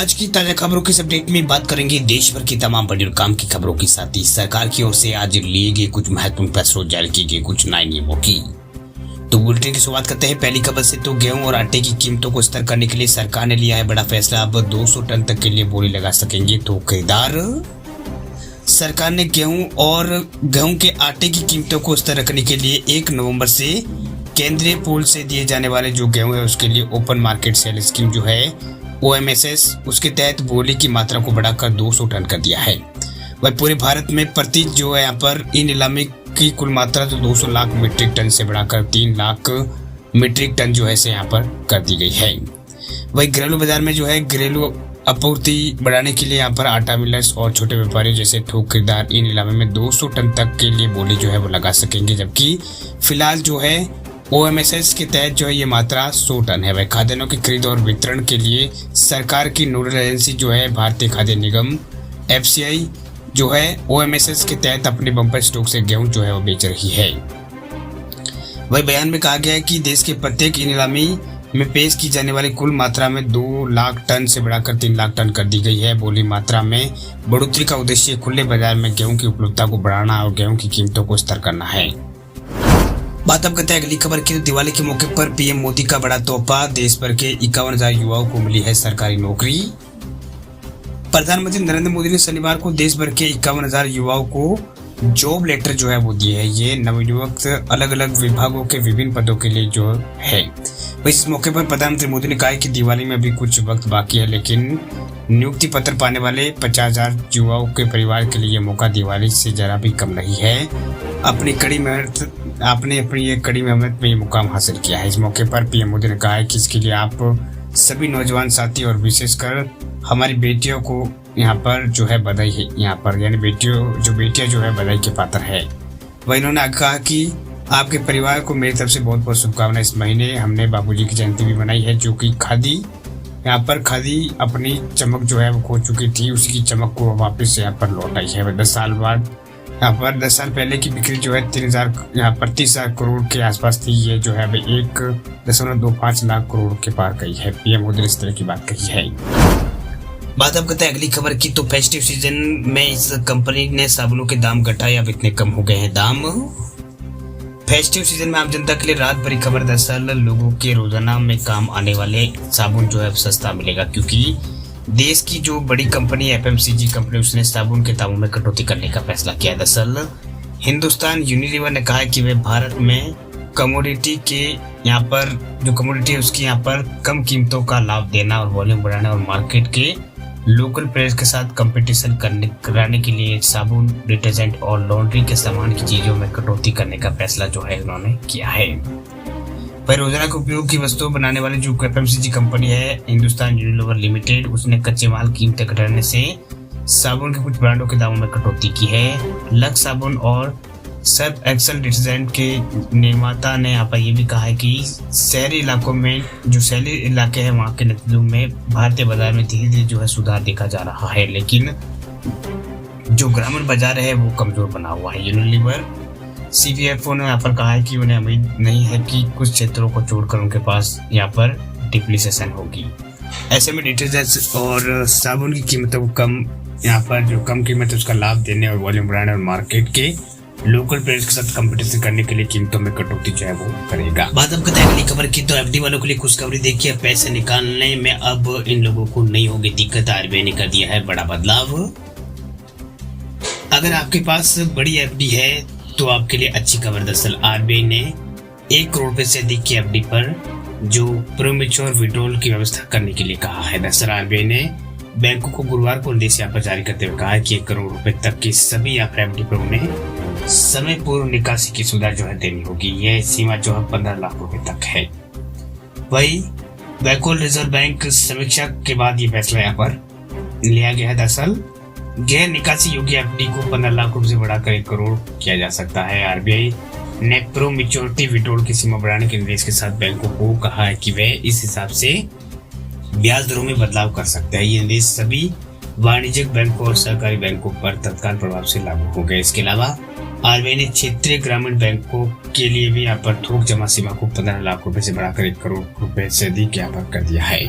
आज की ताजा खबरों की इस अपडेट में बात करेंगे देश भर की तमाम बड़ी और काम की खबरों के साथ ही सरकार की ओर से आज लिए गए कुछ महत्वपूर्ण फैसलों जारी किए गए कुछ नए नियमों की। तो बुलेटिन की शुरुआत करते हैं पहली खबर से। तो गेहूं और आटे की कीमतों को स्थिर करने के लिए सरकार ने लिया है बड़ा फैसला। अब 200 टन तक के लिए बोली लगा सकेंगे थोक खरीदार। सरकार ने गेहूं के आटे की कीमतों को स्थिर रखने के लिए 1 नवंबर से केंद्रीय पूल से दिए जाने वाले जो गेहूं है उसके लिए ओपन मार्केट सेल स्कीम जो है OMSS उसके तहत बोली की मात्रा को बढ़ाकर 200 टन कर दिया है। वह पूरे भारत में प्रति जो है यहाँ पर ई नीलामी की कुल मात्रा तो 200 लाख मीट्रिक टन से बढ़ाकर 3 लाख मीट्रिक टन जो है से यहाँ पर कर दी गई है। वही घरेलू बाजार में जो है घरेलू आपूर्ति बढ़ाने के लिए यहाँ पर आटा मिलर्स और छोटे व्यापारी जैसे थोक खरीदार ई नीलामी में 200 टन तक के लिए बोली जो है वो लगा सकेंगे, जबकि फिलहाल जो है OMSS के तहत जो है ये मात्रा 100 टन है। वह खाद्यान्नों की खरीद और वितरण के लिए सरकार की नोडल एजेंसी जो है भारतीय खाद्य निगम FCI जो है OMSS के तहत अपने बम्पर स्टॉक से गेहूं जो है वो बेच रही है। वही बयान में कहा गया है कि देश के प्रत्येक ई नीलामी में पेश की जाने वाली कुल मात्रा में 2 लाख टन से बढ़ाकर 3 लाख टन कर दी गई है। बोली मात्रा में बढ़ोतरी का उद्देश्य खुले बाजार में गेहूं की उपलब्धता को बढ़ाना और गेहूं की कीमतों को स्थिर करना है। बात अब करते हैं अगली खबर की। दिवाली के मौके पर PM मोदी का बड़ा तोहफा, देश भर के 51,000 युवाओं को मिली है सरकारी नौकरी। प्रधानमंत्री नरेंद्र मोदी ने शनिवार को देश भर के 51,000 युवाओं को जॉब लेटर जो है वो दिए है। ये नवयुवक अलग अलग विभागों के विभिन्न पदों के लिए जो है। इस मौके पर प्रधानमंत्री मोदी ने कहा कि दिवाली में अभी कुछ वक्त बाकी है, लेकिन नियुक्ति पत्र पाने वाले 50,000 युवाओं के परिवार के लिए ये मौका दिवाली से जरा भी कम नहीं है। आपने अपनी ये कड़ी मेहनत में ये मुकाम हासिल किया है। इस मौके पर PM मोदी ने कहा है कि इसके लिए आप सभी नौजवान साथी और विशेषकर हमारी बेटियों को यहाँ पर जो है बधाई है। यहाँ पर यानी बेटियां जो है बधाई के पात्र है। वह इन्होंने कहा कि आपके परिवार को मेरी तरफ से बहुत बहुत शुभकामनाएं। इस महीने हमने बाबूजी की जयंती भी मनाई है, जो कि खादी अपनी चमक जो है वो खो चुकी थी, उसी की चमक को वापस यहाँ पर लौट आई है। 10 साल बाद यहाँ पर 10 साल पहले की बिक्री जो है 30,000 करोड़ के आसपास थी। ये जो है अभी 1.25 लाख करोड़ के पार गई है। PM मोदी ने इस तरह की बात कही है। बात अब करते हैं अगली खबर की। तो फेस्टिव सीजन में इस कंपनी ने साबुनों के दाम घटाए, अब इतने कम हो गए हैं दाम। फेस्टिव सीजन में आम जनता के लिए रात भरी खबर। दरअसल लोगों के रोजाना में काम आने वाले साबुन जो है सस्ता मिलेगा, क्योंकि देश की जो बड़ी कंपनी FMCG कंपनी उसने साबुन के दामों में कटौती करने का फैसला किया है। दरअसल हिंदुस्तान यूनिलीवर ने कहा है कि वे भारत में कमोडिटी के यहाँ पर जो कमोडिटी है उसकी यहाँ पर कम कीमतों का लाभ देना और वॉल्यूम बढ़ाना और मार्केट के लोकल प्लेयर्स के साथ कंपटीशन कराने के लिए साबुन, डिटर्जेंट और लॉन्ड्री के सामान की चीजों में कटौती करने का फैसला जो है उन्होंने किया है। वह रोजाना के उपयोग की वस्तुएं बनाने वाली जो FMCG कंपनी है हिंदुस्तान यूनिलीवर लिमिटेड, उसने कच्चे माल कीमतें घटाने से साबुन के कुछ ब्रांडों के दामों में कटौती की है। लक्स साबुन और सर्फ एक्सेल डिटर्जेंट के निर्माता ने यहाँ पर यह भी कहा है कि शहरी इलाकों में जो शहरी इलाके हैं वहाँ के नतीजों में भारतीय बाजार में धीरे धीरे जो है सुधार देखा जा रहा है, लेकिन जो ग्रामीण बाजार है वो कमजोर बना हुआ है। यूनिलीवर CFO ने यहाँ पर कहा है कि उन्हें उम्मीद नहीं है कि कुछ क्षेत्रों को छोड़कर उनके पास यहाँ पर डिप्लीसेशन होगी। ऐसे में डिटर्जेंट और साबुन की कीमतों को कम कीमत उसका लाभ देने और वॉल्यूम बढ़ाने और मार्केट के लोकल प्लेयर्स के साथ कंपटीशन करने के लिए कीमतों में कटौती जो है वो करेगा। बात अब करते हैं अगली खबर की। तो FD वालों के लिए खुशखबरी देखिए, पैसे निकालने में अब इन लोगों को नहीं होगी दिक्कत। RBI ने कर दिया है बड़ा बदलाव। अगर आपके पास बड़ी FD है तो आपके लिए अच्छी खबर। दरअसल RBI ने 1 करोड़ रुपए से अधिक की FD पर जो प्रीमेच्योर विड्रॉल की व्यवस्था करने के लिए कहा है। दरअसल RBI ने बैंकों को गुरुवार को निर्देश यहाँ पर जारी करते हुए कहा है कि 1 करोड़ रुपए तक की सभी FD पर उन्हें समय पूर्व निकासी की सुविधा जो है देनी होगी। यह सीमा जो है 15 लाख रुपए तक है। वही बैंकों रिजर्व बैंक समीक्षा के बाद ये फैसला यहाँ पर लिया गया है। दरअसल गैर निकासी योग्य FD को 15 लाख रुपए से बढ़ाकर 1 करोड़ किया जा सकता है। RBI ने प्रो मैच्योरिटी विड्रॉल की सीमा बढ़ाने के निर्देश के साथ बैंकों को कहा है कि वे इस हिसाब से ब्याज दरों में बदलाव कर सकते हैं। ये निर्देश सभी वाणिज्यिक बैंकों और सहकारी बैंकों पर तत्काल प्रभाव से लागू हो गए। इसके अलावा RBI ने क्षेत्रीय ग्रामीण बैंकों के लिए भी यहाँ पर थोक जमा सीमा को 15 लाख रुपए से बढ़ाकर 1 करोड़ रुपए से अधिक यहाँ पर कर दिया है।